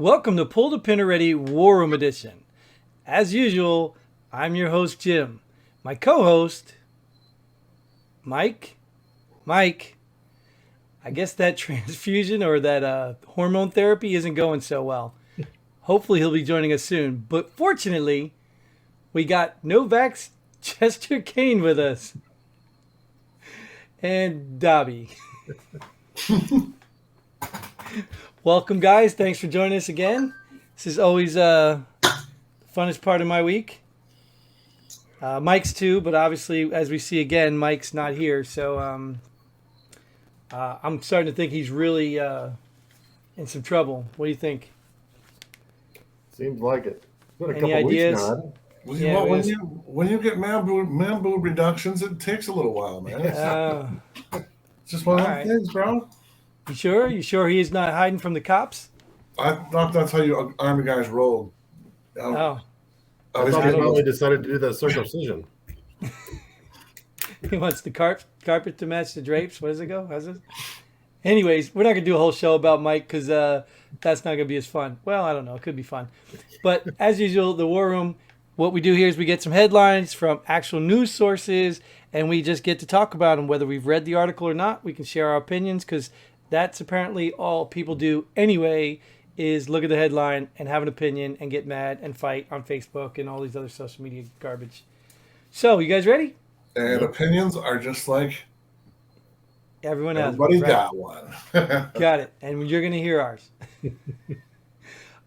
Welcome to Pull the Pin Already War Room Edition. As usual, I'm your host, Jim. My co-host, Mike. Mike, I guess that transfusion or that hormone therapy isn't going so well. Hopefully he'll be joining us soon. But fortunately, we got Novak's Chester Kane with us. And Dobby. Welcome, guys. Thanks for joining us again. This is always the funnest part of my week. Mike's too, but obviously, as we see again, Mike's not here. So I'm starting to think he's really in some trouble. What do you think? Seems like it. It's been a Any couple ideas? weeks now. Well, Yeah, when you get man boob reductions, it takes a little while, man. It's just one of all those right. things, bro. You sure? You sure he's not hiding from the cops? I thought that's how you Army guys rolled. Oh, I thought he finally decided to do that circumcision. he wants the carpet to match the drapes. What does it go? How's it? Anyways, we're not going to do a whole show about Mike because that's not going to be as fun. Well, I don't know. It could be fun. But as usual, the War Room, what we do here is we get some headlines from actual news sources, and we just get to talk about them. Whether we've read the article or not, we can share our opinions because that's apparently all people do anyway, is look at the headline and have an opinion and get mad and fight on Facebook and all these other social media garbage. So, you guys ready? And opinions are just like Everyone has everybody's one, right? got one. Got it. And you're going to hear ours.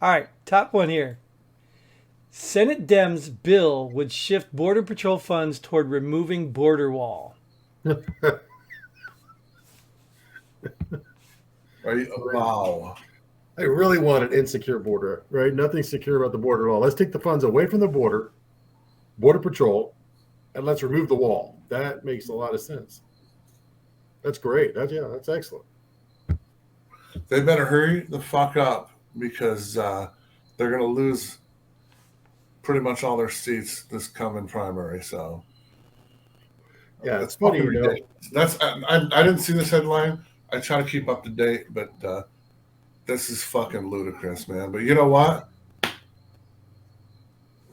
All right, top one here. Senate Dems bill would shift Border Patrol funds toward removing border wall. Right? Wow. I really want an insecure border, right? Nothing secure about the border at all. Let's take the funds away from the border patrol, and let's remove the wall. That makes a lot of sense. That's great. That's excellent. They better hurry the fuck up because they're going to lose pretty much all their seats this coming primary. So Yeah, it's funny. fucking ridiculous. That's I didn't see this headline. I try to keep up to date, but this is fucking ludicrous, man. But you know what?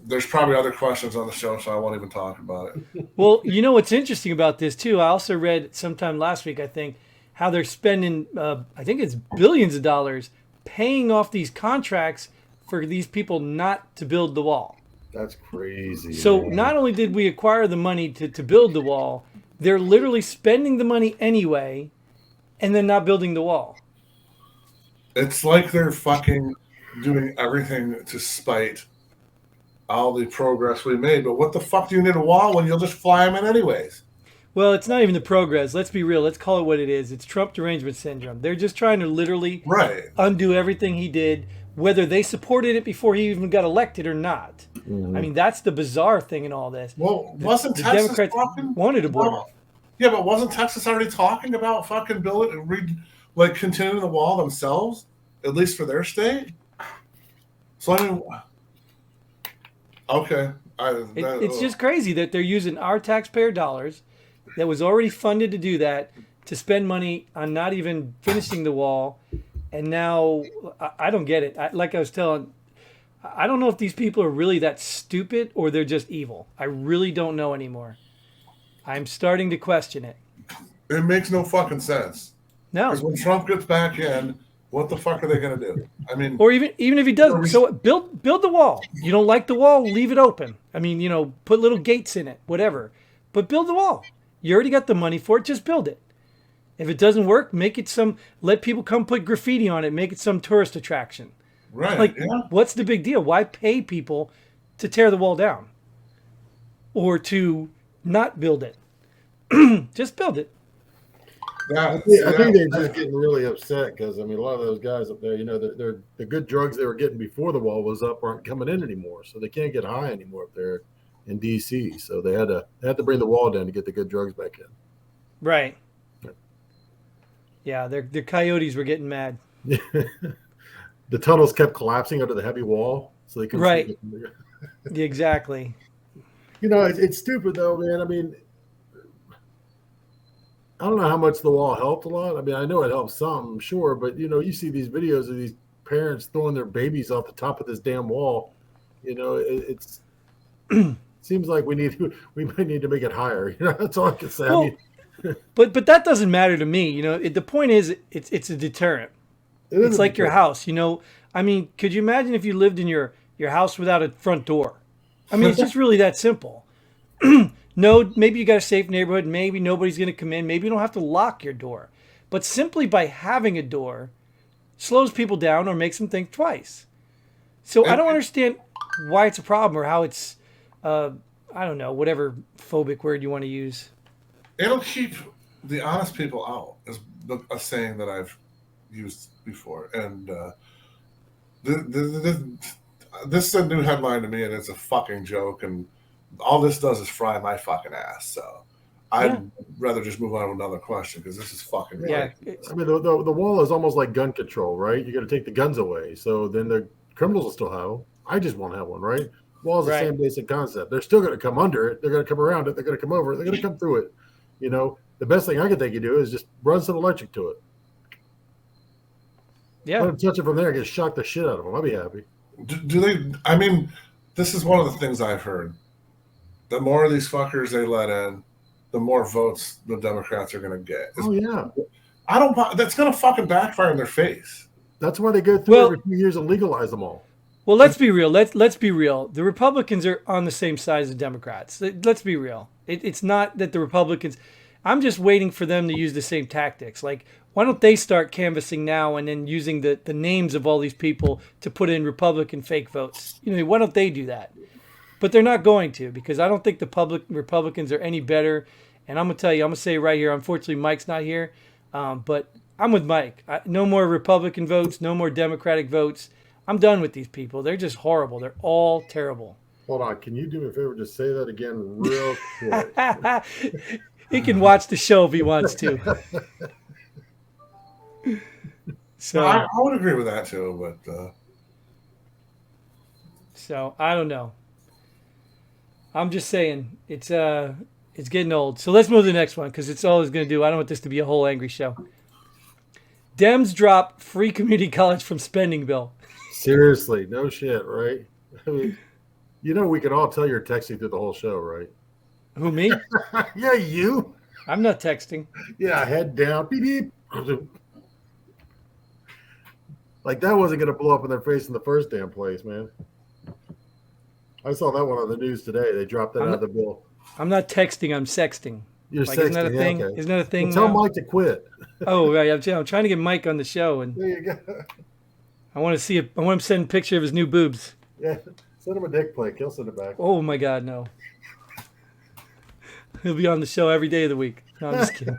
There's probably other questions on the show, so I won't even talk about it. Well, you know what's interesting about this, too? I also read sometime last week, I think, how they're spending, I think it's billions of dollars, paying off these contracts for these people not to build the wall. That's crazy. So man. not only did we acquire the money to build the wall, they're literally spending the money anyway and then not building the wall. It's like they're fucking doing everything to spite all the progress we made. But what the fuck do you need a wall when you'll just fly them in anyways? Well, it's not even the progress. Let's be real. Let's call it what it is. It's Trump derangement syndrome. They're just trying to literally undo everything he did, whether they supported it before he even got elected or not. Mhm. I mean, that's the bizarre thing in all this. Well, The Texas Democrats talking? wanted a border. Yeah, but wasn't Texas already talking about fucking continuing the wall themselves, at least for their state? So I mean, okay, It's just crazy that they're using our taxpayer dollars that was already funded to do that to spend money on not even finishing the wall. And now I don't get it. Like I was telling, I don't know if these people are really that stupid or they're just evil. I really don't know anymore. I'm starting to question it. It makes no fucking sense. No. Because when Trump gets back in, what the fuck are they going to do? I mean, Or even if he doesn't, so build the wall. You don't like the wall, leave it open. I mean, put little gates in it, whatever. But build the wall. You already got the money for it, just build it. If it doesn't work, let people come put graffiti on it, make it some tourist attraction. right? Like, Yeah. what's the big deal? Why pay people to tear the wall down? Or to not build it? Just build it. I think they're just getting really upset because a lot of those guys up there, they're the good drugs they were getting before the wall was up aren't coming in anymore, so they can't get high anymore up there in D.C. So they had to bring the wall down to get the good drugs back in. Right. Yeah, their coyotes were getting mad. The tunnels kept collapsing under the heavy wall, so they couldn't. Right. Exactly. It's stupid though, man. I don't know how much the wall helped a lot. I know it helped some, sure, but you see these videos of these parents throwing their babies off the top of this damn wall. It's seems like we might need to make it higher. That's all I can say. Well, but that doesn't matter to me. The point is it's a deterrent. It's like your house. I mean, could you imagine if you lived in your house without a front door? I mean, it's just really that simple. No, maybe you got a safe neighborhood. Maybe nobody's going to come in. Maybe you don't have to lock your door. But simply by having a door slows people down or makes them think twice. So I don't understand why it's a problem or how it's, I don't know, whatever phobic word you want to use. It'll keep the honest people out, is a saying that I've used before. And this is a new headline to me, and it's a fucking joke. And all this does is fry my fucking ass. So I'd rather just move on to another question because this is fucking ridiculous. Yeah. I mean, the wall is almost like gun control, right? You got to take the guns away. So then the criminals will still have them. I just won't have one, right? Wall's the same basic concept. They're still going to come under it. They're going to come around it. They're going to come over it. They're going to come through it. The best thing I can think you do is just run some electric to it. Yeah. Let them touch it from there and get shocked the shit out of them. I'll be happy. Do they? I mean, this is one of the things I've heard. The more of these fuckers they let in, the more votes the Democrats are going to get. Oh, yeah. I don't. That's going to fucking backfire in their face. That's why they go through every few years and legalize them all. Well, let's be real. Let's be real. The Republicans are on the same side as the Democrats. Let's be real. It's not that the Republicans. I'm just waiting for them to use the same tactics. Like, why don't they start canvassing now and then using the names of all these people to put in Republican fake votes? Why don't they do that? But they're not going to, because I don't think the Republicans are any better. And I'm going to tell you, I'm going to say right here, unfortunately, Mike's not here. But I'm with Mike. No more Republican votes, no more Democratic votes. I'm done with these people. They're just horrible. They're all terrible. Hold on. Can you do me a favor? Just say that again real quick. He can watch the show if he wants to. So I would agree with that too, but so I don't know. I'm just saying it's getting old. So let's move to the next one because it's all it's going to do. I don't want this to be a whole angry show. Dems drop free community college from spending bill. Seriously, no shit, right? I mean, we can all tell you're texting through the whole show, right? Who, me? Yeah, you. I'm not texting. Yeah, head down. Beep, beep. Like that wasn't going to blow up in their face in the first damn place, man. I saw that one on the news today. They dropped that out of the bill. I'm not texting. I'm sexting. You're like, sexting. Isn't that a thing? Okay. Isn't that a thing? Well, tell Mike to quit. Oh, right. I'm trying to get Mike on the show, and there you go. I want to see. I want him to send a picture of his new boobs. Yeah, send him a dick pic. He'll send it back. Oh my God, no. He'll be on the show every day of the week. No, I'm just kidding.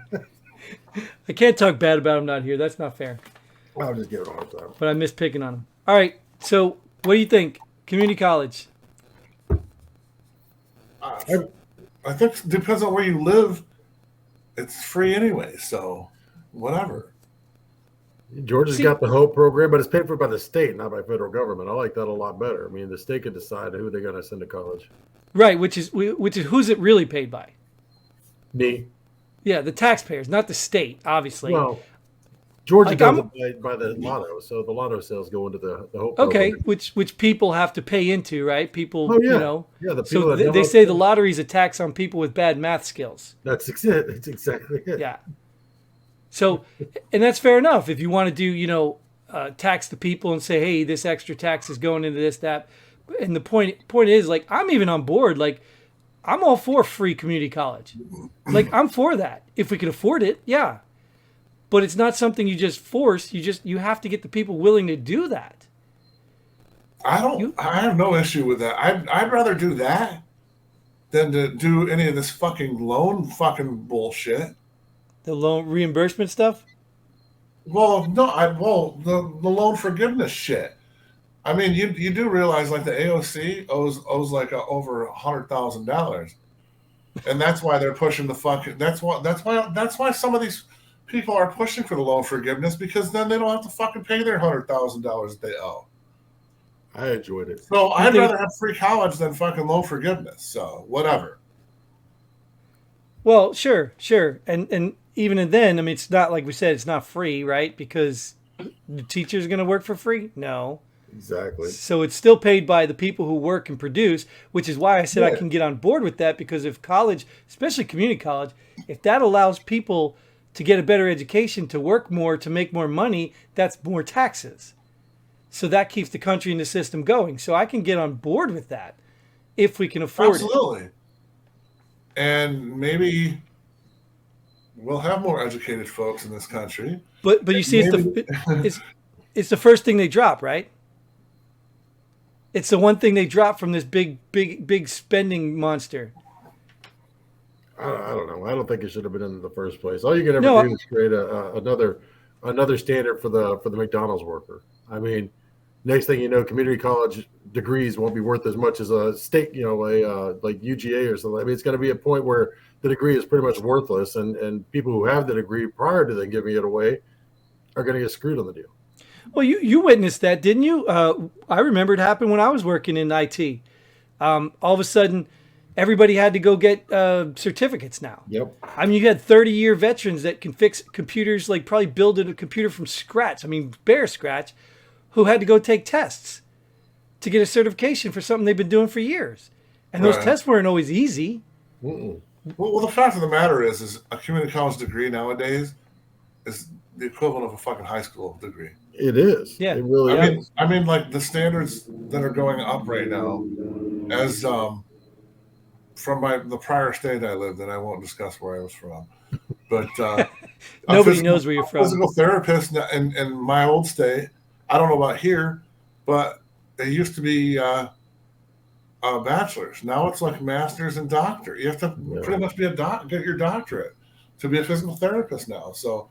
I can't talk bad about him not here. That's not fair. I'll just give it a hard time. But I miss picking on him. All right. So, what do you think? Community college. I think it depends on where you live. It's free anyway, so whatever. Georgia's got the HOPE program, but it's paid for by the state, not by federal government. I like that a lot better. I mean, the state can decide who they're going to send to college. Right, which is who's it really paid by? Me. Yeah, the taxpayers, not the state, obviously. Well, Georgia does it by the lotto, so the lotto sales go into the HOPE program. which people have to pay into, right? People, Yeah, the people so they say the lottery is a tax on people with bad math skills. That's exactly it. Yeah. So, and that's fair enough. If you want to do, tax the people and say, hey, this extra tax is going into this, that. And the point is, like, I'm even on board. Like, I'm all for free community college. Like, I'm for that. If we can afford it, yeah. But it's not something you just force. You have to get the people willing to do that. I have no issue with that. I'd rather do that than to do any of this fucking loan fucking bullshit. The loan reimbursement stuff? Well, no, the loan forgiveness shit. I mean, you do realize like the AOC owes like over $100,000, and that's why they're pushing the fucking. That's why some of these people are pushing for the loan forgiveness, because then they don't have to fucking pay their $100,000 that they owe. I enjoyed it. So I'd rather have free college than fucking loan forgiveness. So whatever. Well, sure, and even then, I mean, it's not like we said, it's not free, right? Because The teacher's going to work for free? No. Exactly. So it's still paid by the people who work and produce, which is why I said I can get on board with that, because if college, especially community college, if that allows people to get a better education, to work more, to make more money, that's more taxes. So that keeps the country and the system going. So I can get on board with that if we can afford it. Absolutely. And maybe we'll have more educated folks in this country. But you see, it's the first thing they drop, right? It's the one thing they drop from this big spending monster. I don't know. I don't think it should have been in the first place. All you can ever do is create another standard for the McDonald's worker. I mean, next thing you know, community college degrees won't be worth as much as a state, like UGA or something. I mean, it's going to be a point where the degree is pretty much worthless, and people who have the degree prior to them giving it away are going to get screwed on the deal. Well, you witnessed that, didn't you? I remember it happened when I was working in IT. All of a sudden, everybody had to go get certificates now. Yep. I mean, you had 30-year veterans that can fix computers, like probably build a computer from scratch. I mean, bare scratch, who had to go take tests to get a certification for something they've been doing for years. And those tests weren't always easy. Well, the fact of the matter is a community college degree nowadays is the equivalent of a fucking high school degree. It is. Yeah. It really is. I mean, like the standards that are going up right now, as from the prior state I lived in, I won't discuss where I was from, but nobody knows where you're from. Physical therapist in my old state. I don't know about here, but it used to be bachelor's. Now it's like master's and doctor. You have to pretty much be get your doctorate to be a physical therapist now. So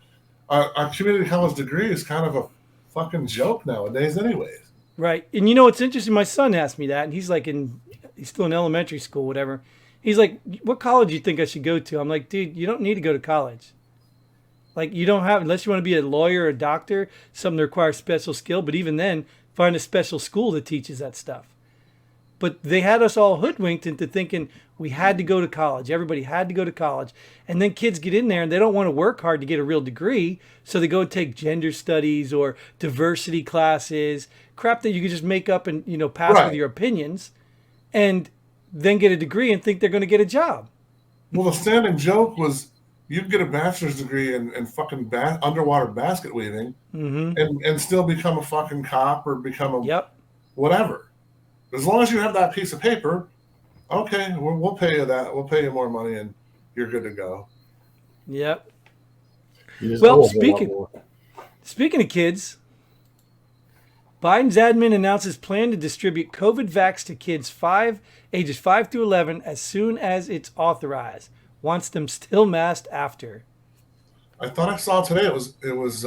our community college degree is kind of a fucking joke nowadays anyways. Right. And you know what's interesting? My son asked me that, and he's still in elementary school, whatever. He's like, what college do you think I should go to? I'm like, dude, you don't need to go to college. Like, you don't have, unless you want to be a lawyer or a doctor, something that requires special skill. But even then, find a special school that teaches that stuff. But they had us all hoodwinked into thinking we had to go to college. Everybody had to go to college. And then kids get in there and they don't want to work hard to get a real degree. So they go and take gender studies or diversity classes, crap that you can just make up and, pass with your opinions, and then get a degree and think they're going to get a job. Well, the standing joke was you can get a bachelor's degree in fucking underwater basket weaving and still become a fucking cop or become a whatever. As long as you have that piece of paper, okay, we'll pay you that. We'll pay you more money, and you're good to go. Yep. Well, speaking of kids, Biden's admin announces plan to distribute COVID vax to kids ages 5 through 11 as soon as it's authorized. Wants them still masked after. I thought I saw today it was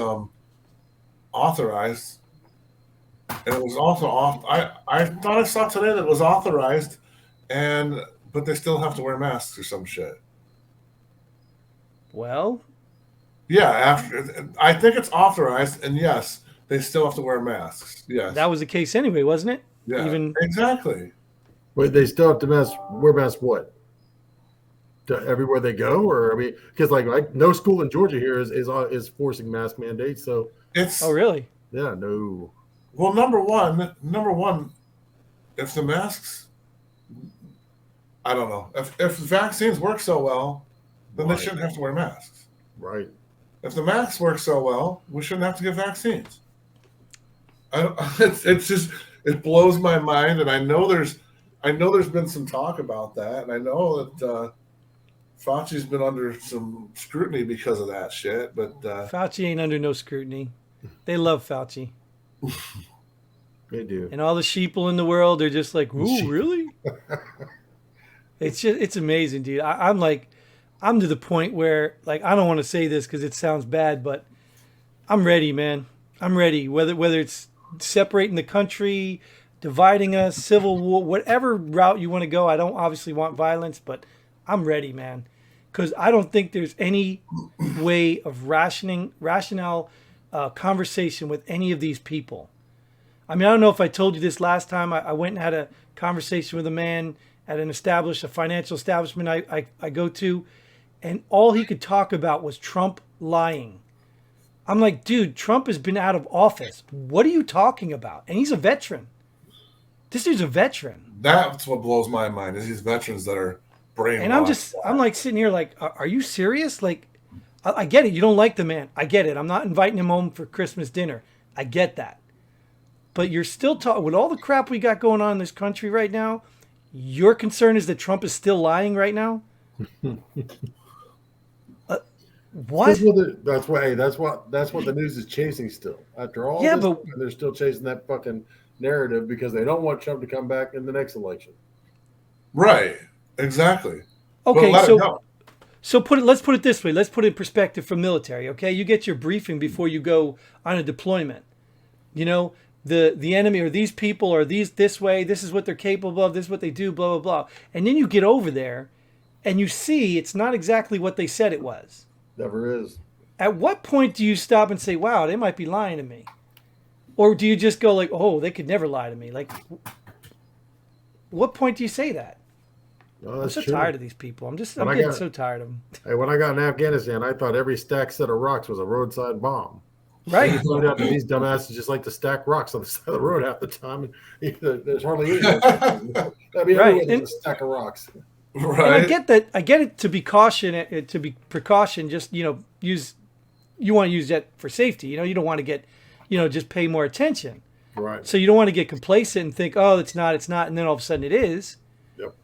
authorized. And it was also I thought I saw today that it was authorized, but they still have to wear masks or some shit. Well, yeah, I think it's authorized, and yes, they still have to wear masks. Yes, that was the case anyway, wasn't it? Yeah, exactly. Wait, they still have to wear masks what? Everywhere they go, or I mean, because like no school in Georgia here is forcing mask mandates. So it's really? Yeah, no. Well, number one, if the masks, I don't know. If vaccines work so well, then they shouldn't have to wear masks. Right. If the masks work so well, we shouldn't have to get vaccines. It's just, it blows my mind, and I know there's been some talk about that, and I know that Fauci's been under some scrutiny because of that shit. But Fauci ain't under no scrutiny. They love Fauci. They do. And all the sheeple in the world are just like, ooh, really? It's amazing, dude. I'm to the point where, like, I don't want to say this because it sounds bad, but I'm ready, man. I'm ready. Whether it's separating the country, dividing us, civil war, whatever route you want to go. I don't obviously want violence, but I'm ready, man. Because I don't think there's any way of rational conversation with any of these people. I mean, I don't know if I told you this last time. I went and had a conversation with a man at a financial establishment I go to, and all he could talk about was Trump lying. I'm like, dude, Trump has been out of office. What are you talking about? And he's a veteran. This dude's a veteran. That's what blows my mind is these veterans that are brainwashed. And I'm like sitting here like, are you serious? Like, I get it. You don't like the man. I get it. I'm not inviting him home for Christmas dinner. I get that. But you're still talking, with all the crap we got going on in this country right now, your concern is that Trump is still lying right now? What? That's what the news is chasing still. After all Yeah, this, but they're still chasing that fucking narrative because they don't want Trump to come back in the next election. Right. Exactly. okay, so let's put it this way. Let's put it in perspective from military, okay? You get your briefing before you go on a deployment. You know, the enemy or these people are this way, this is what they're capable of, this is what they do, blah, blah, blah. And then you get over there and you see it's not exactly what they said it was. Never is. At what point do you stop and say, wow, they might be lying to me? Or do you just go like, oh, they could never lie to me? Like, what point do you say that? No, I'm so true. tired of these people. I'm getting so tired of them. Hey, when I got in Afghanistan, I thought every stacked set of rocks was a roadside bomb. Right. You find out that these dumbasses just like to stack rocks on the side of the road half the time. There's hardly any. I mean, Right. there's a stack of rocks. Right. And I get that. I get it to be precaution. Just you want to use that for safety. You don't want to get, just pay more attention. Right. So you don't want to get complacent and think, oh, it's not, and then all of a sudden it is. Yep.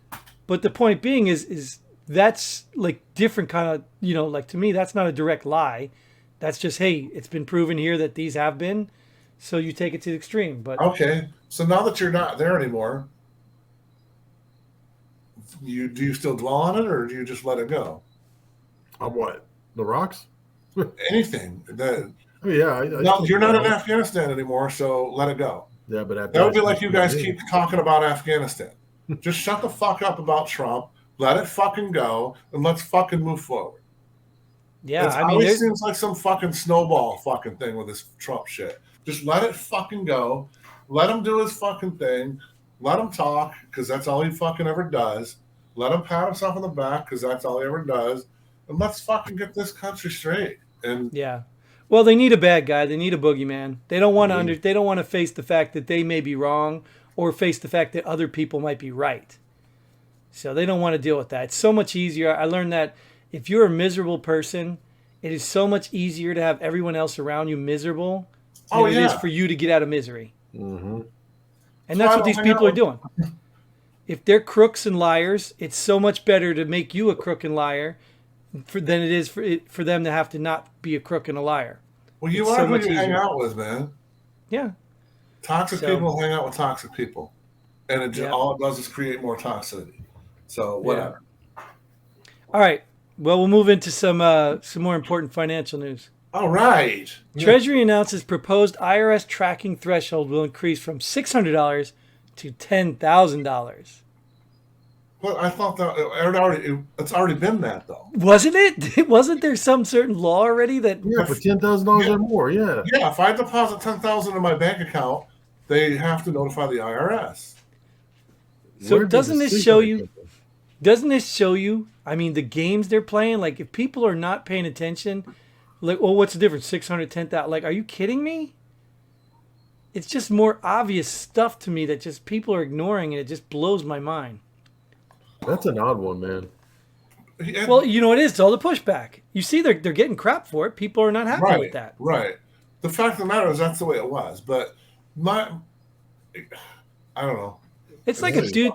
But the point being is that's like different kind of, like to me that's not a direct lie. That's just, hey, it's been proven here that these have been, so you take it to the extreme. But okay, so now that you're not there anymore, do you still dwell on it, or do you just let it go? On what? The rocks? Anything that. I mean, yeah. No, you're not in Afghanistan anymore, so let it go. Yeah, but that would be like you guys keep talking about Afghanistan. Just shut the fuck up about Trump. Let it fucking go, and let's fucking move forward. Yeah, it always seems like some fucking snowball fucking thing with this Trump shit. Just let it fucking go. Let him do his fucking thing. Let him talk, because that's all he fucking ever does. Let him pat himself on the back, because that's all he ever does. And let's fucking get this country straight. And yeah. Well, they need a bad guy. They need a boogeyman. They don't want to They don't want to face the fact that they may be wrong, or face the fact that other people might be right. So they don't want to deal with that. It's so much easier. I learned that if you're a miserable person, it is so much easier to have everyone else around you miserable than it is for you to get out of misery. Mm-hmm. And that's what these people are doing. If they're crooks and liars, it's so much better to make you a crook and liar than it is for them to have to not be a crook and a liar. Well, you are who you hang out with, man. Yeah. Toxic people hang out with toxic people. And it just, all it does is create more toxicity. So, whatever. Yeah. All right. Well, we'll move into some more important financial news. All right. Treasury announces proposed IRS tracking threshold will increase from $600 to $10,000. Well, I thought that it's already been that, though. Wasn't it? Wasn't there some certain law already that? Yeah, for $10,000 or more. Yeah. Yeah. If I deposit $10,000 in my bank account, they have to notify the IRS. So doesn't this show you? I mean, the games they're playing. Like, if people are not paying attention, like, oh, what's the difference? 600, 10,000. Like, are you kidding me? It's just more obvious stuff to me that just people are ignoring, and it just blows my mind. That's an odd one, man. Well, you know what it is? It's all the pushback. You see, they're getting crap for it. People are not happy with that. Right. The fact of the matter is that's the way it was. But I don't know. It's like a dude.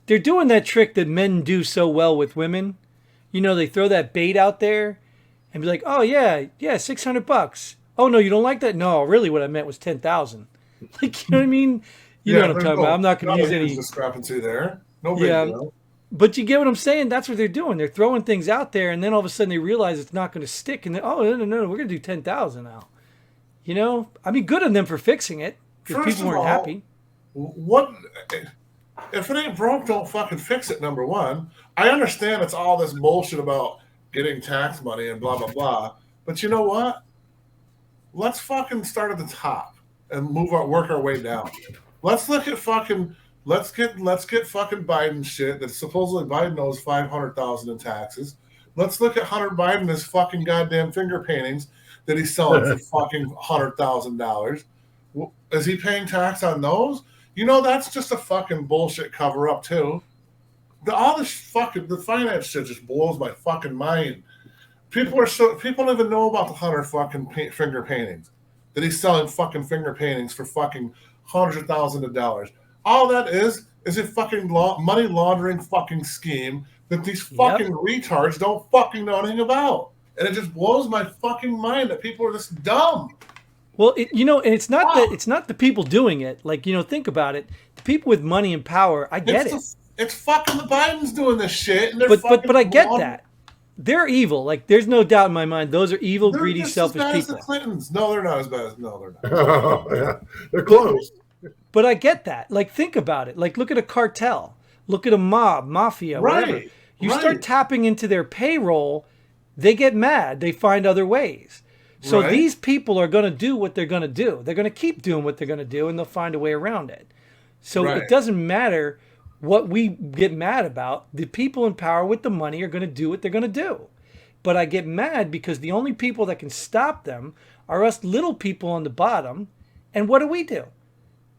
They're doing that trick that men do so well with women. They throw that bait out there and be like, "Oh yeah, $600. Oh no, you don't like that? No, really, what I meant was 10,000." Like, you know what I mean? You know what I'm talking about. I'm not going to use any discrepancy there. No big deal. But you get what I'm saying? That's what they're doing. They're throwing things out there, and then all of a sudden they realize it's not going to stick, and then, no, we're going to do 10,000 now. I mean, good on them for fixing it because people weren't happy. What if it ain't broke? Don't fucking fix it. Number one, I understand it's all this bullshit about getting tax money and blah blah blah. But you know what? Let's fucking start at the top and work our way down. Let's look at fucking. Let's get fucking Biden shit that supposedly Biden owes $500,000 in taxes. Let's look at Hunter Biden, his fucking goddamn finger paintings that he's selling for fucking $100,000. Is he paying tax on those? You know, that's just a fucking bullshit cover up too. All this fucking the finance shit just blows my fucking mind. People don't even know about the Hunter fucking finger paintings that he's selling fucking finger paintings for fucking hundreds of thousands of dollars. All that is a fucking money laundering fucking scheme that these fucking retards don't fucking know anything about. And it just blows my fucking mind that people are this dumb. Well, and it's not the people doing it. Like, think about it. The people with money and power, I get it. It's fucking the Bidens doing this shit. And but I get that. They're evil. Like, there's no doubt in my mind. Those are evil, greedy, selfish people. As the Clintons. No, they're not as bad as. No, they're not. Oh, yeah. They're close. But I get that. Like, think about it. Like, look at a cartel. Look at a mafia, whatever. You start tapping into their payroll, they get mad. They find other ways. So these people are going to do what they're going to do. They're going to keep doing what they're going to do, and they'll find a way around it. So it doesn't matter what we get mad about. The people in power with the money are going to do what they're going to do. But I get mad because the only people that can stop them are us little people on the bottom. And what do?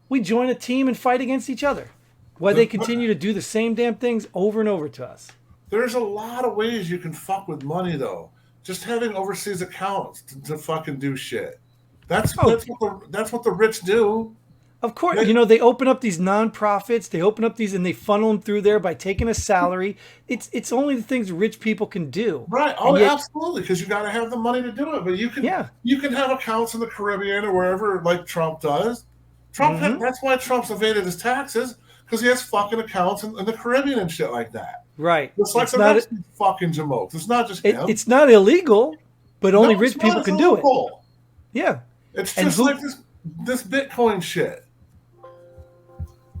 We join a team and fight against each other. While they continue to do the same damn things over and over to us. There's a lot of ways you can fuck with money, though. Just having overseas accounts to fucking do shit. That's what the rich do. Of course, they open up these nonprofits. They open up these and they funnel them through there by taking a salary. It's only the things rich people can do. Right. Oh, absolutely. Because you got to have the money to do it. But you can have accounts in the Caribbean or wherever, like Trump does. That's why Trump's evaded his taxes, because he has fucking accounts in the Caribbean and shit like that. Right. It's like the rest of fucking jamokes. It's not just him. It's not illegal, but only rich people can do it. Yeah. It's just like this Bitcoin shit.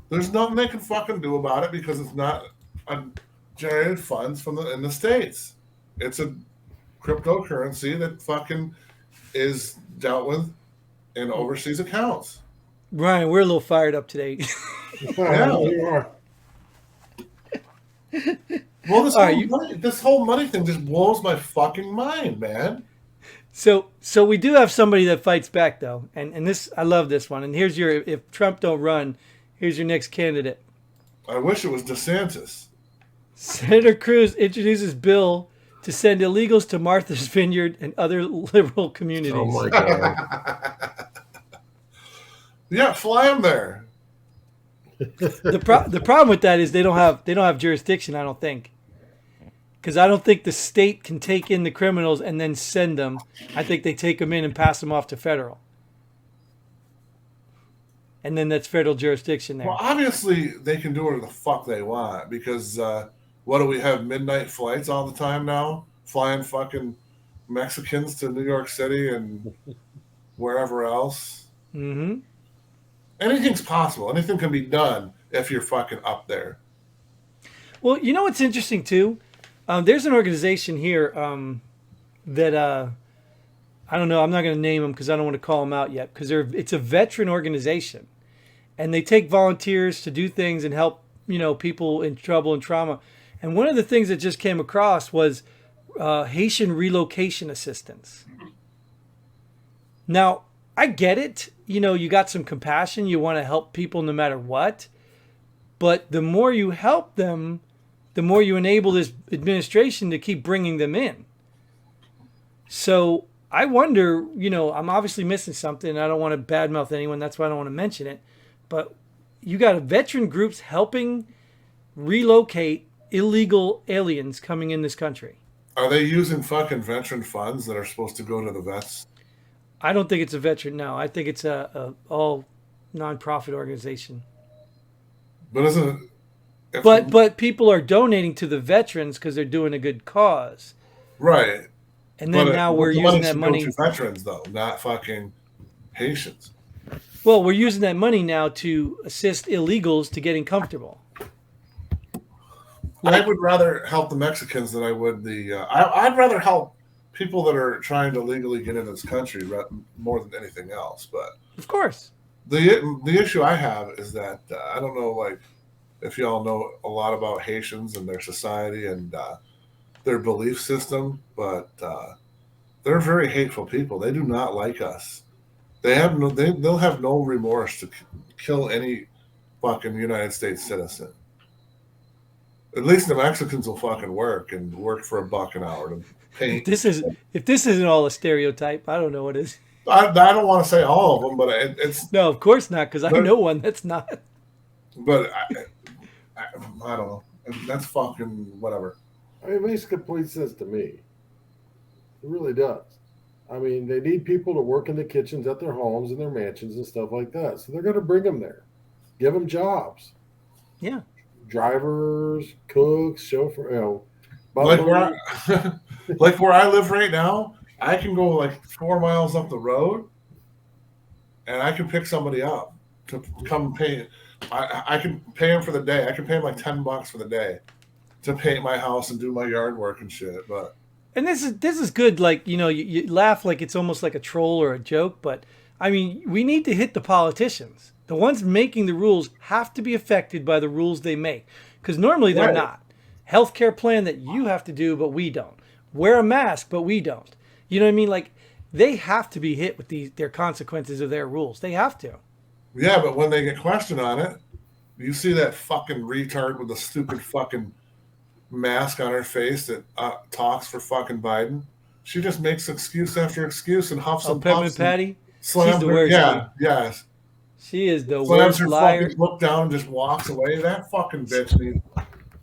There's nothing they can fucking do about it because it's not generated funds in the States. It's a cryptocurrency that fucking is dealt with in overseas accounts. Ryan, we're a little fired up today. Yeah, you are. Well, this whole money thing just blows my fucking mind, man. So we do have somebody that fights back, though, and this, I love this one. And here's if Trump don't run, here's your next candidate. I wish it was DeSantis. Senator Cruz introduces bill to send illegals to Martha's Vineyard and other liberal communities. Oh my God. Yeah, fly them there. The problem with that is they don't have jurisdiction, I don't think. Because I don't think the state can take in the criminals and then send them. I think they take them in and pass them off to federal. And then that's federal jurisdiction there. Well, obviously they can do whatever the fuck they want because what do we have, midnight flights all the time now? Flying fucking Mexicans to New York City and wherever else. Mm-hmm. Anything's possible. Anything can be done if you're fucking up there. Well, you know what's interesting too? There's an organization here that I don't know. I'm not going to name them because I don't want to call them out yet. Because it's a veteran organization, and they take volunteers to do things and help people in trouble and trauma. And one of the things that just came across was Haitian relocation assistance. Now, I get it. You got some compassion. You want to help people no matter what. But the more you help them, the more you enable this administration to keep bringing them in. So I wonder, I'm obviously missing something. I don't want to badmouth anyone. That's why I don't want to mention it. But you got veteran groups helping relocate illegal aliens coming in this country. Are they using fucking veteran funds that are supposed to go to the vets? I don't think it's a veteran. No, I think it's a all nonprofit organization. But isn't it? But people are donating to the veterans because they're doing a good cause. Right. And then now we're using that money. To veterans, though, not fucking Haitians. Well, we're using that money now to assist illegals to getting comfortable. I would rather help the Mexicans than I would I'd rather help people that are trying to legally get into this country more than anything else. But of course, the issue I have is that I don't know, like, if y'all know a lot about Haitians and their society, and their belief system, but they're very hateful people. They do not like us. They'll have no remorse to kill any fucking United States citizen. At least the Mexicans will fucking work for $1 an hour to paint. If this isn't all a stereotype, I don't know what is. I don't want to say all of them, but it's no, of course not, because I know one that's not. But I don't know. That's fucking whatever. I mean, it makes complete sense to me. It really does. I mean, they need people to work in the kitchens at their homes and their mansions and stuff like that. So they're going to bring them there. Give them jobs. Yeah. Drivers, cooks, chauffeur, like where I live right now, I can go like 4 miles up the road and I can pick somebody up to come paint. I can pay them for the day. I can pay them like $10 for the day to paint my house and do my yard work and shit. But and this is good. Like, you laugh like it's almost like a troll or a joke, but I mean, we need to hit the politicians. The ones making the rules have to be affected by the rules they make, because normally they're not. Healthcare plan that you have to do, but we don't. Wear a mask, but we don't. You know what I mean? Like, they have to be hit with their consequences of their rules. They have to. Yeah, but when they get questioned on it, you see that fucking retard with the stupid fucking mask on her face that talks for fucking Biden. She just makes excuse after excuse and huffs and puffs. Patty? She's the worst. Yeah, yes. She is the worst her liar. Look down and just walks away. That fucking bitch.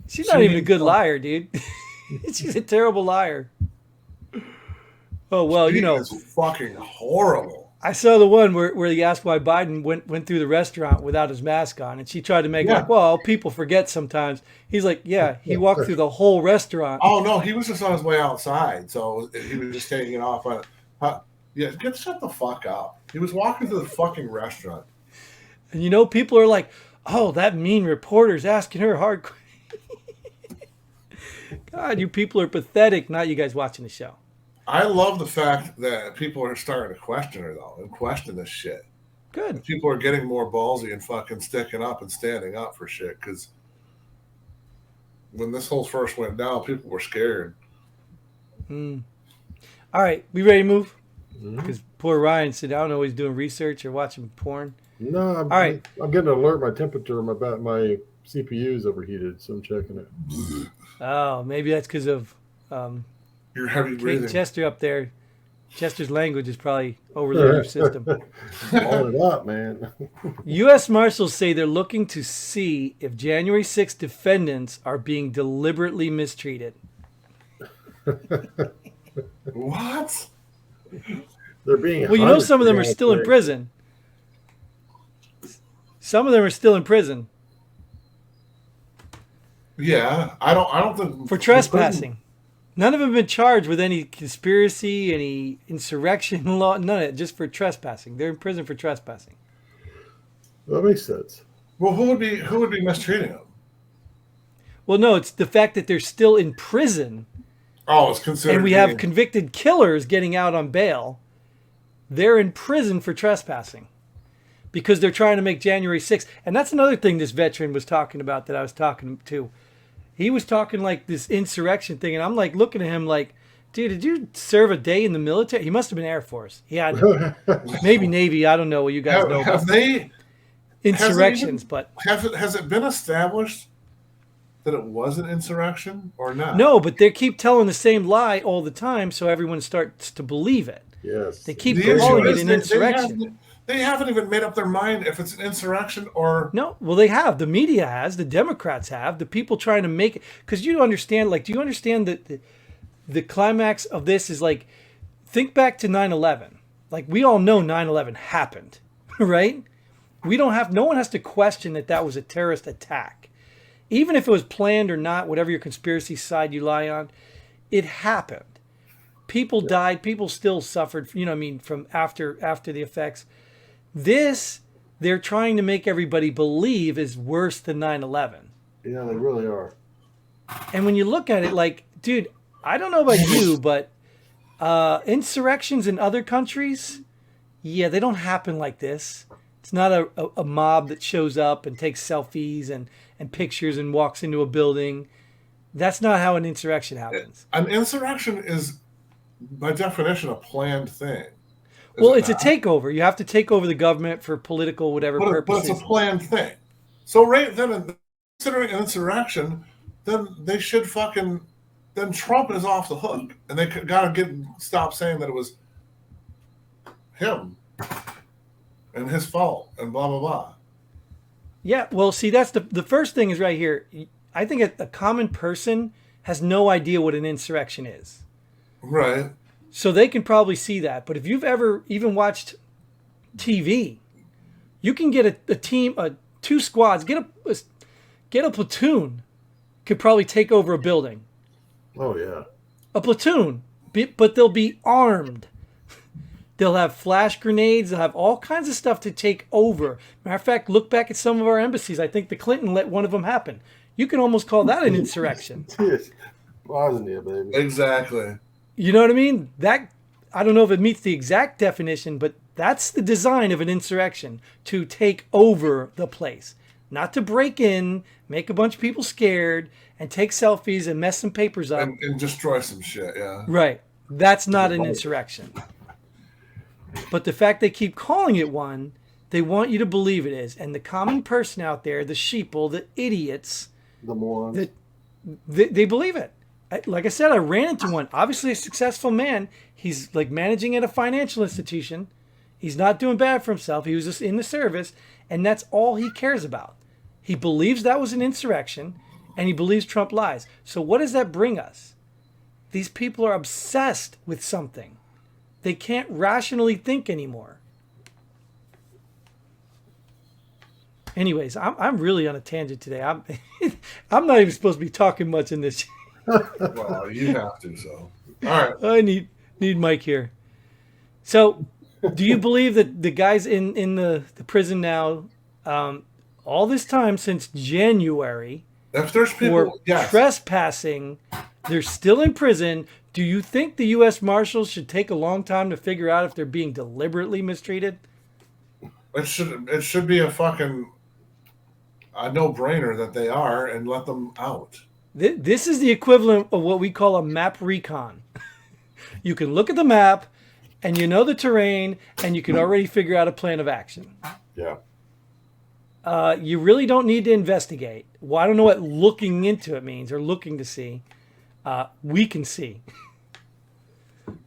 She's not even a good liar, dude. She's a terrible liar. Oh, well, It's fucking horrible. I saw the one where he asked why Biden went through the restaurant without his mask on, and she tried to make it like, well, people forget sometimes. He's like, yeah, he walked through the whole restaurant. Oh, no, he was just on his way outside, so he was just taking it off. Shut the fuck up. He was walking through the fucking restaurant. And people are like, oh, that mean reporter's asking her hard questions. God, you people are pathetic, not you guys watching the show. I love the fact that people are starting to question her, though, and question this shit. Good. People are getting more ballsy and fucking sticking up and standing up for shit, because when this whole first went down, people were scared. All right, we ready to move? Because poor Ryan said, I don't know, he's doing research or watching porn. No, I'm getting an alert. My temperature, my CPU's overheated, so I'm checking it. Oh, maybe that's because of your heavy breathing. Chester up there. Chester's language is probably overloading your system. All it up, man. U.S. Marshals say they're looking to see if January 6th defendants are being deliberately mistreated. What? They're being. Well, some of them are still in prison. Some of them are still in prison. Yeah, I don't think for trespassing. None of them have been charged with any conspiracy, any insurrection law, none of it, just for trespassing. They're in prison for trespassing. That makes sense. Well, who would be mistreating them? Well, no, it's the fact that they're still in prison. Oh, it's considered. And we have convicted killers getting out on bail. They're in prison for trespassing because they're trying to make January 6th. And that's another thing this veteran was talking about that I was talking to. He was talking like this insurrection thing, and I'm like looking at him like, dude, did you serve a day in the military? He must have been Air Force. He had maybe Navy. I don't know what you guys know. Have they insurrections? But has it been established that it was an insurrection or not? No, but they keep telling the same lie all the time, so everyone starts to believe it. Yes, they keep calling it an insurrection. They haven't even made up their mind if it's an insurrection or... No, well, they have. The media has. The Democrats have. The people trying to make it... Because you understand, do you understand that the climax of this is like, think back to 9/11. Like, we all know 9/11 happened, right? No one has to question that was a terrorist attack. Even if it was planned or not, whatever your conspiracy side you lie on, it happened. People died. People still suffered, from after the effects. This, they're trying to make everybody believe is worse than 9/11. Yeah, they really are. And when you look at it, like, dude, I don't know about you, but insurrections in other countries, they don't happen like this. It's not a mob that shows up and takes selfies and pictures and walks into a building. That's not how an insurrection happens. An insurrection is, by definition, a planned thing. Well, it's a takeover. You have to take over the government for political whatever purposes. But it's a planned thing. So right then, considering an insurrection, then they should fucking. Then Trump is off the hook, and they gotta stop saying that it was him and his fault and blah blah blah. Yeah, well, see, that's the first thing is right here. I think a common person has no idea what an insurrection is. Right. So they can probably see that. But if you've ever even watched TV, you can get a team, two squads, get a platoon, could probably take over a building. Oh, yeah. A platoon, but they'll be armed. They'll have flash grenades. They'll have all kinds of stuff to take over. Matter of fact, look back at some of our embassies. I think the Clinton let one of them happen. You can almost call that an insurrection. Bosnia, baby. Exactly. You know what I mean? That, I don't know if it meets the exact definition, but that's the design of an insurrection, to take over the place. Not to break in, make a bunch of people scared, and take selfies and mess some papers up. And destroy some shit, yeah. Right. That's not an insurrection. But the fact they keep calling it one, they want you to believe it is. And the common person out there, the sheeple, the idiots, the morons, they believe it. Like I said, I ran into one. Obviously a successful man. He's like managing at a financial institution. He's not doing bad for himself. He was just in the service. And that's all he cares about. He believes that was an insurrection. And he believes Trump lies. So what does that bring us? These people are obsessed with something. They can't rationally think anymore. Anyways, I'm really on a tangent today. I'm not even supposed to be talking much in this. Well, you have to, so. All right. I need Mike here. So, do you believe that the guys in the prison now, all this time since January, if there's people for trespassing, they're still in prison? Do you think the U.S. Marshals should take a long time to figure out if they're being deliberately mistreated? It should be a fucking no-brainer that they are, and let them out. This is the equivalent of what we call a map recon. You can look at the map, and you know the terrain, and you can already figure out a plan of action. Yeah. You really don't need to investigate. Well, I don't know what looking into it means, or looking to see. We can see.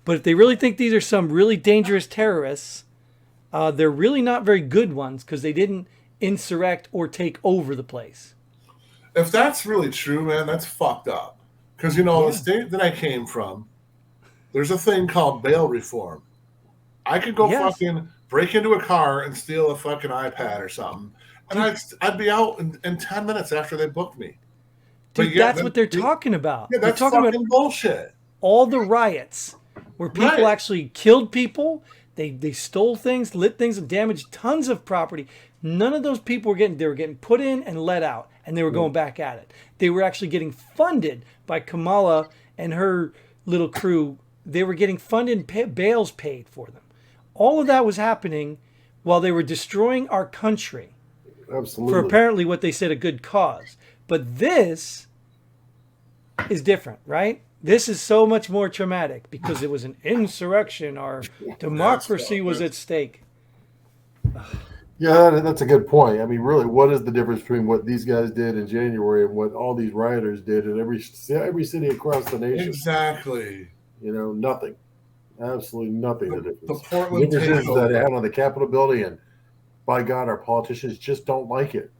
But if they really think these are some really dangerous terrorists, they're really not very good ones, because they didn't insurrect or take over the place. If that's really true, man, that's fucked up. Because, the state that I came from, there's a thing called bail reform. I could go fucking break into a car and steal a fucking iPad or something, and I'd be out in 10 minutes after they booked me. Dude, that's what they're talking about. Yeah, that's they're talking fucking about bullshit. All the riots where people actually killed people, they stole things, lit things, and damaged tons of property. None of those people were getting put in and let out, and they were going back at it. They were actually getting funded by Kamala and her little crew. They were getting funded, bails paid for them. All of that was happening while they were destroying our country. Absolutely. For apparently what they said a good cause. But this is different, right? This is so much more traumatic because it was an insurrection. Our democracy was at stake. Yeah, that's a good point. I mean, really, what is the difference between what these guys did in January and what all these rioters did in every city across the nation? Exactly. Nothing. Absolutely nothing. The difference. The Portland difference is that it happened on the Capitol building, and by God, our politicians just don't like it.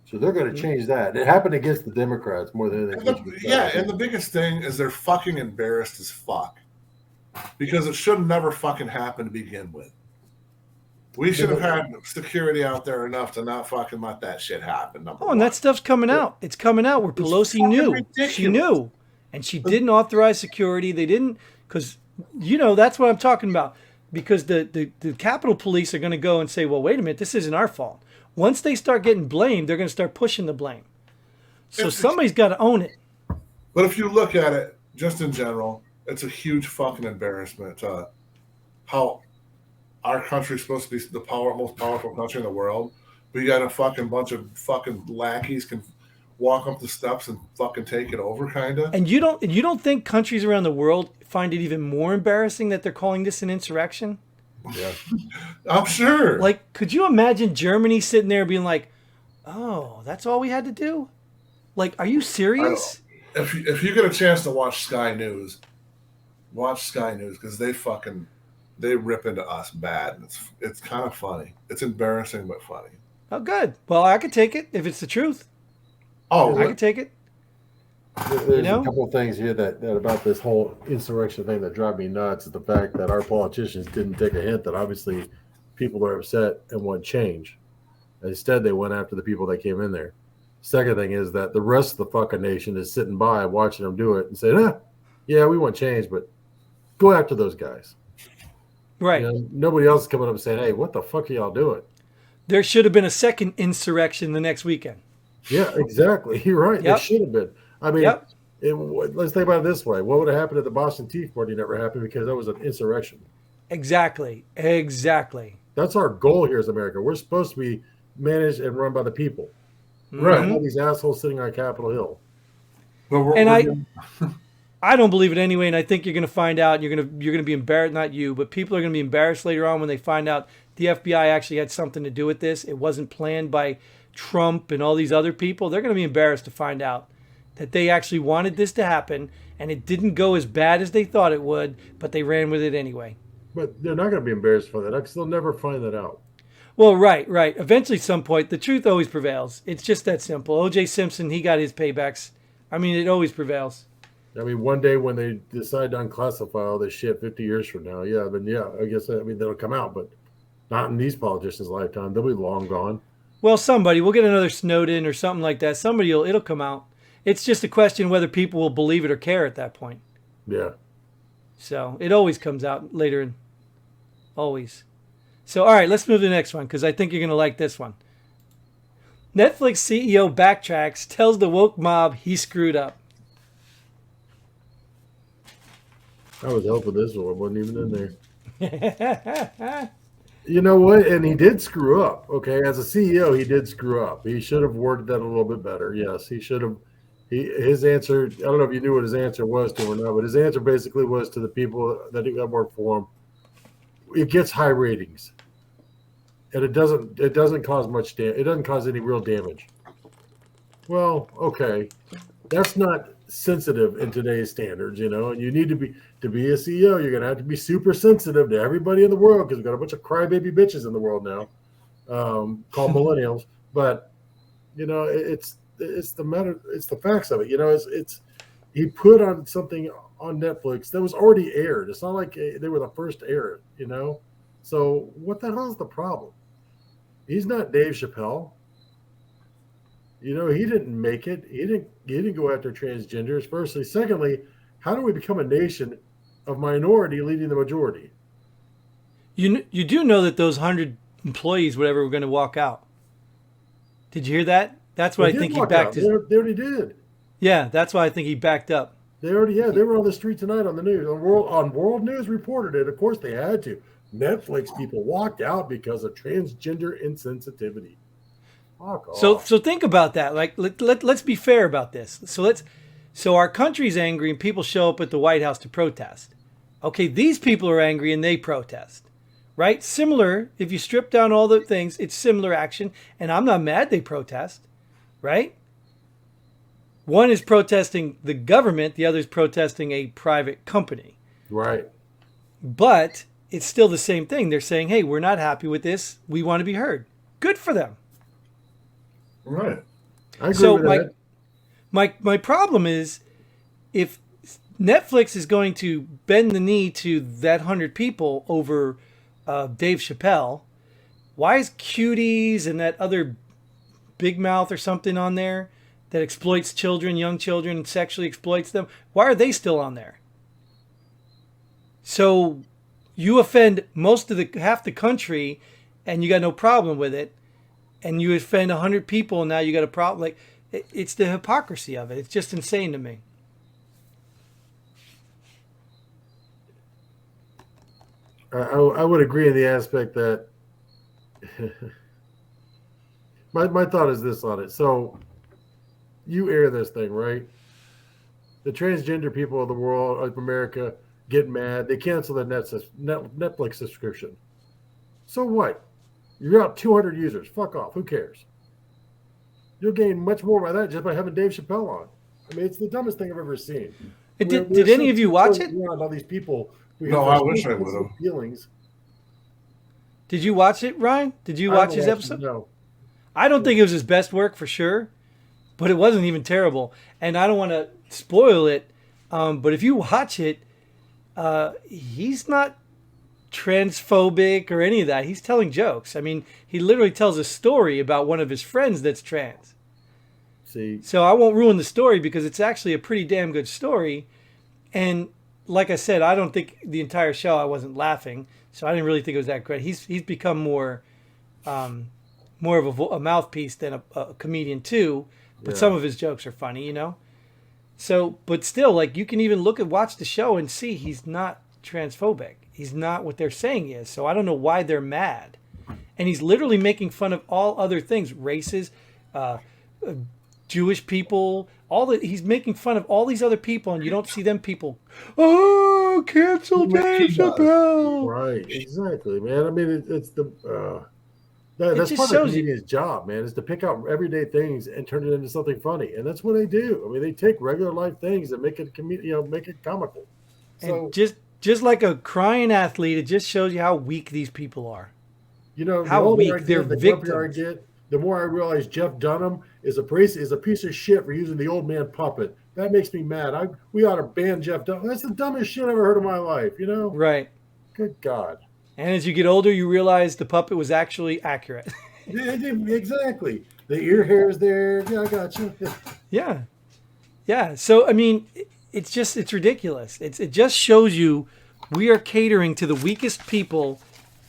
So they're going to change that. It happened against the Democrats more than anything. And the biggest thing is they're fucking embarrassed as fuck. Because it should never fucking happen to begin with. We should have had security out there enough to not fucking let that shit happen. And that stuff's coming out. It's coming out where Pelosi knew. Ridiculous. She knew. And she didn't authorize security. They didn't, because, that's what I'm talking about. Because the Capitol Police are going to go and say, well, wait a minute, this isn't our fault. Once they start getting blamed, they're going to start pushing the blame. So somebody's got to own it. But if you look at it, just in general, it's a huge fucking embarrassment how our country's supposed to be the most powerful country in the world. We got a fucking bunch of fucking lackeys walk up the steps and fucking take it over, kind of. And you don't think countries around the world find it even more embarrassing that they're calling this an insurrection? Yeah. I'm sure. Like, could you imagine Germany sitting there being like, "Oh, that's all we had to do"? Like, are you serious? If you get a chance to watch Sky News, watch Sky News because they rip into us bad. It's kind of funny. It's embarrassing but funny. Oh, good. Well, I could take it if it's the truth. Oh, I could take it. There's a couple of things here that about this whole insurrection thing that drive me nuts is the fact that our politicians didn't take a hint that obviously people are upset and want change. Instead, they went after the people that came in there. Second thing is that the rest of the fucking nation is sitting by watching them do it and saying, yeah, we want change, but go after those guys. Right. Nobody else is coming up and saying, hey, what the fuck are y'all doing? There should have been a second insurrection the next weekend. Yeah, exactly. You're right. There should have been. I mean, let's think about it this way. What would have happened if the Boston Tea Party never happened because that was an insurrection? Exactly. That's our goal here as America. We're supposed to be managed and run by the people. Right. All these assholes sitting on Capitol Hill. I don't believe it anyway, and I think you're going to find out. You're going to be embarrassed, not you, but people are going to be embarrassed later on when they find out the FBI actually had something to do with this. It wasn't planned by Trump and all these other people. They're going to be embarrassed to find out that they actually wanted this to happen, and it didn't go as bad as they thought it would, but they ran with it anyway. But they're not going to be embarrassed for that because they'll never find that out. Well, right. Eventually, some point, the truth always prevails. It's just that simple. O.J. Simpson, he got his paybacks. I mean, it always prevails. I mean, one day when they decide to unclassify all this shit 50 years from now, I guess that'll come out, but not in these politicians' lifetime. They'll be long gone. Well, we'll get another Snowden or something like that. It'll come out. It's just a question whether people will believe it or care at that point. Yeah. So it always comes out later. Always. So, all right, let's move to the next one because I think you're going to like this one. Netflix CEO Backtracks tells the woke mob he screwed up. I was helping this one. I wasn't even in there. You know what? And he did screw up. Okay. As a CEO, he did screw up. He should have worded that a little bit better. Yes, he should have. His answer, I don't know if you knew what his answer was to him or not, but his answer basically was to the people that work for him. It gets high ratings. And it doesn't cause much damage. It doesn't cause any real damage. Well, okay. That's not sensitive in today's standards, and you need to be a CEO, you're going to have to be super sensitive to everybody in the world because we've got a bunch of crybaby bitches in the world now called millennials. But, it's the facts of it. He put on something on Netflix that was already aired. It's not like they were the first to air it, So what the hell is the problem? He's not Dave Chappelle. He didn't make it. He didn't go after transgenders. Firstly, secondly, how do we become a nation of minority leading the majority? You do know that those 100 employees, whatever, were going to walk out. Did you hear that? That's what I think he backed. They already did. Yeah, that's why I think he backed up. They were on the street tonight on the news. On World News reported it. Of course, they had to. Netflix people walked out because of transgender insensitivity. So think about that. Like let's be fair about this. So our country's angry and people show up at the White House to protest. Okay, these people are angry and they protest. Right? Similar, if you strip down all the things, it's similar action, and I'm not mad they protest. Right? One is protesting the government, the other is protesting a private company. Right. But it's still the same thing. They're saying, "Hey, we're not happy with this. We want to be heard." Good for them. Right. I agree with that. My problem is if Netflix is going to bend the knee to that 100 people over Dave Chappelle, why is Cuties and that other Big Mouth or something on there that exploits children, young children, and sexually exploits them? Why are they still on there? So you offend half the country and you got no problem with it. And you offend 100 people, and now you got a problem. Like, it's the hypocrisy of it. It's just insane to me. I would agree in the aspect that my thought is this on it. So you air this thing, right? The transgender people of the world, of America, get mad. They cancel their Netflix subscription. So what? You're out 200 users. Fuck off. Who cares? You'll gain much more by that just by having Dave Chappelle on. I mean, it's the dumbest thing I've ever seen. Did any of you watch it? All these people. No, I wish I would have. Feelings. Did you watch it, Ryan? Did you watch his episode? No. I don't think it was his best work for sure, but it wasn't even terrible. And I don't want to spoil it, but if you watch it, he's not transphobic or any of that. He's telling jokes. I mean, he literally tells a story about one of his friends that's trans. See, so I won't ruin the story because it's actually a pretty damn good story. And like I said, I don't think the entire show I wasn't laughing, so I didn't really think it was that great. He's become more of a mouthpiece than a comedian too, but some of his jokes are funny, you know. So, but still, like you can even watch the show and see he's not transphobic. He's not what they're saying he is. So I don't know why they're mad. And he's literally making fun of all other things, races, Jewish people, he's making fun of all these other people, and you don't see them people. Oh, cancel Dave Chappelle! Right, exactly, man. I mean, it's the that's part of the comedian's job, man, is to pick out everyday things and turn it into something funny, and that's what they do. I mean, they take regular life things and make it make it comical. So and just like a crying athlete, it just shows you how weak these people are. You know how weak they're victims. The more I realize Jeff Dunham is a piece of shit for using the old man puppet. That makes me mad. We ought to ban Jeff Dunham. That's the dumbest shit I've ever heard in my life, you know? Right. Good God. And as you get older, you realize the puppet was actually accurate. Yeah, exactly. The ear hair is there. Yeah, I got you. Yeah. Yeah. So, I mean, it's ridiculous. It just shows you we are catering to the weakest people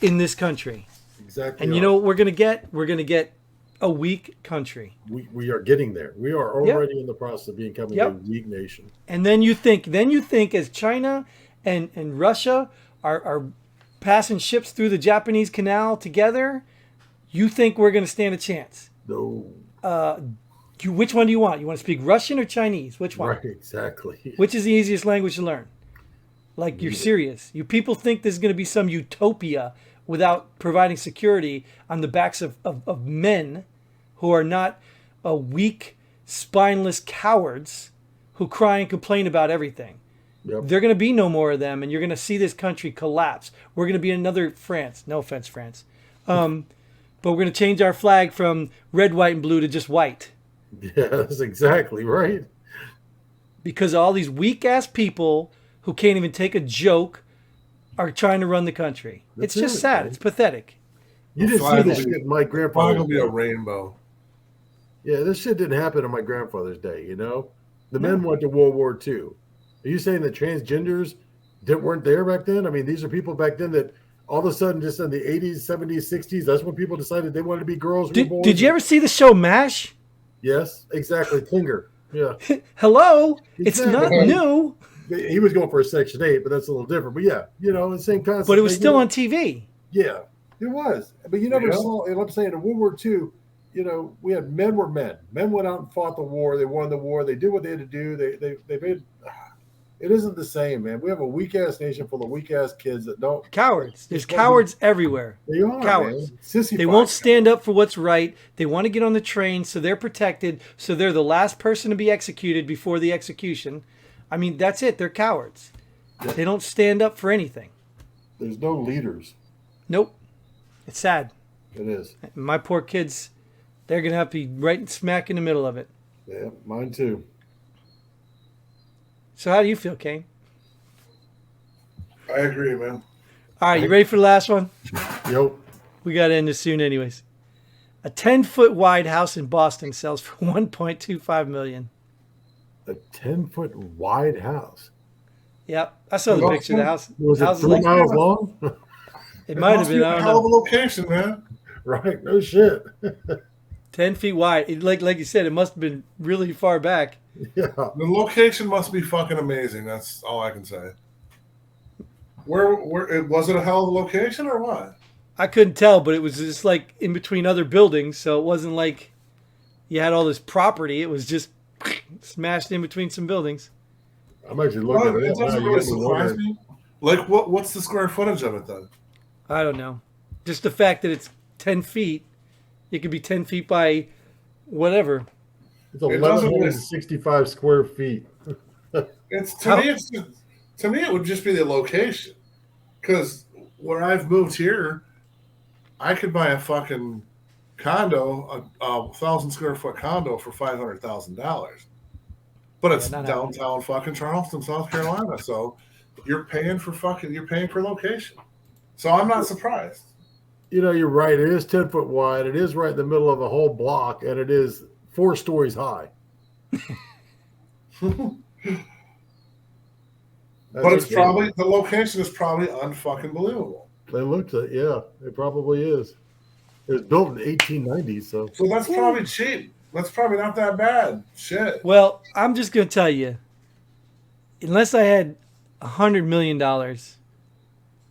in this country. Exactly. And you know what we're going to get? We're going to get a weak country. We are getting there. We are already in the process of becoming a weak nation. And then you think as China and Russia are passing ships through the Japanese canal together, you think we're going to stand a chance? No. Which one do you want? You want to speak Russian or Chinese? Which one? Right, exactly. Which is the easiest language to learn? Like, you're serious. You people think there's going to be some utopia without providing security on the backs of men who are not weak, spineless cowards who cry and complain about everything. Yep. There are going to be no more of them, and you're going to see this country collapse. We're going to be another France. No offense, France. But we're going to change our flag from red, white, and blue to just white. Yeah, that's exactly right. Because all these weak-ass people who can't even take a joke are trying to run the country. It's just sad. Man. It's pathetic. You didn't see this shit in my grandfather's day. Be a rainbow. Yeah, this shit didn't happen on my grandfather's day, you know? The men went to World War II. Are you saying that transgenders weren't there back then? I mean, these are people back then that all of a sudden, just in the 80s, 70s, 60s, that's when people decided they wanted to be girls. Did you ever see the show MASH? Yes, exactly. Klinger. Yeah. Hello? Exactly. It's not new. He was going for a Section 8, but that's a little different. But yeah, you know, the same concept. But it was still on TV. Yeah, it was. But you never saw, and I'm saying in World War II, you know, we had men were men. Men went out and fought the war. They won the war. They did what they had to do. They made. It isn't the same, man. We have a weak ass nation full of weak ass kids that don't. Cowards. There's cowards everywhere. They are cowards. They won't stand up for what's right. They want to get on the train, so they're protected. So they're the last person to be executed before the execution. I mean, that's it. They're cowards. Yeah. They don't stand up for anything. There's no leaders. Nope. It's sad. It is. My poor kids, they're going to have to be right smack in the middle of it. Yeah, mine too. So how do you feel, Kane? I agree, man. All right, you ready for the last one? Yep. We got to end this soon anyways. A 10-foot wide house in Boston sells for $1.25 million. A 10-foot wide house? Yep. I saw the picture of the house. Was it 3 miles long? It might have been. I don't know. Hell of a location, man. Right. No shit. 10 feet wide. Like you said, it must have been really far back. Yeah. The location must be fucking amazing. That's all I can say. Where was it a hell of a location or what? I couldn't tell, but it was just like in between other buildings, so it wasn't like you had all this property. It was just smashed in between some buildings. I'm actually looking at it. It doesn't now. really surprise me. Like, what's the square footage of it then? I don't know. Just the fact that it's 10 feet. It could be 10 feet by whatever. It's 1,165 square feet. To me, it would just be the location. Because where I've moved here, I could buy a fucking condo, a 1,000 square foot condo for $500,000. But it's downtown fucking Charleston, South Carolina. So you're paying for location. So I'm not surprised. You know, you're right. It is 10 foot wide. It is right in the middle of a whole block, and it is 4 stories high. But it's probably, the location is probably unfucking believable. They looked at, yeah, it probably is. It was built in the 1890s, so that's probably cheap. That's probably not that bad. Shit. Well, I'm just gonna tell you, unless I had $100 million,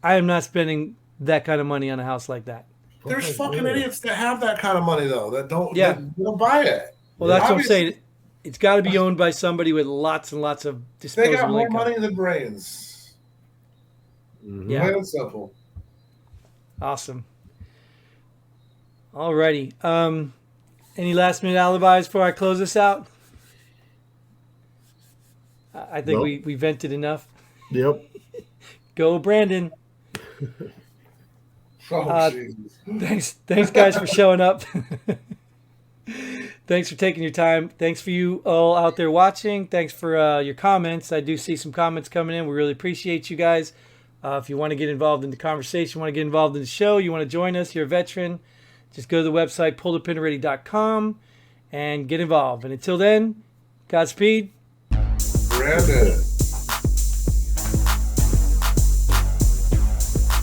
I am not spending that kind of money on a house like that. There's fucking idiots that have that kind of money though, that don't buy it. Well, that's what I'm saying. It's got to be owned by somebody with lots and lots of disposable income. They got more income. money than brains. Mm-hmm. Yeah. Plain and simple. Awesome. Alrighty. Any last minute alibis before I close this out? I think we vented enough. Yep. Go Brandon. Jesus. Thanks guys for showing up. Thanks for taking your time. Thanks for you all out there watching. Thanks for your comments. I do see some comments coming in. We really appreciate you guys. If you want to get involved in the conversation, want to get involved in the show, you want to join us, you're a veteran, just go to the website, pullthepinready.com, and get involved. And until then, Godspeed. Brandon.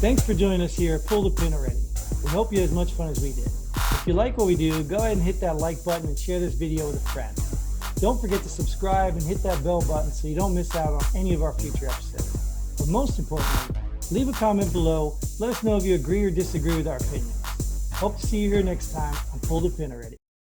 Thanks for joining us here at Pull the Pin Already. We hope you had as much fun as we did. If you like what we do, go ahead and hit that like button and share this video with a friend. Don't forget to subscribe and hit that bell button so you don't miss out on any of our future episodes. But most importantly, leave a comment below. Let us know if you agree or disagree with our opinions. Hope to see you here next time on Pull the Pin Already.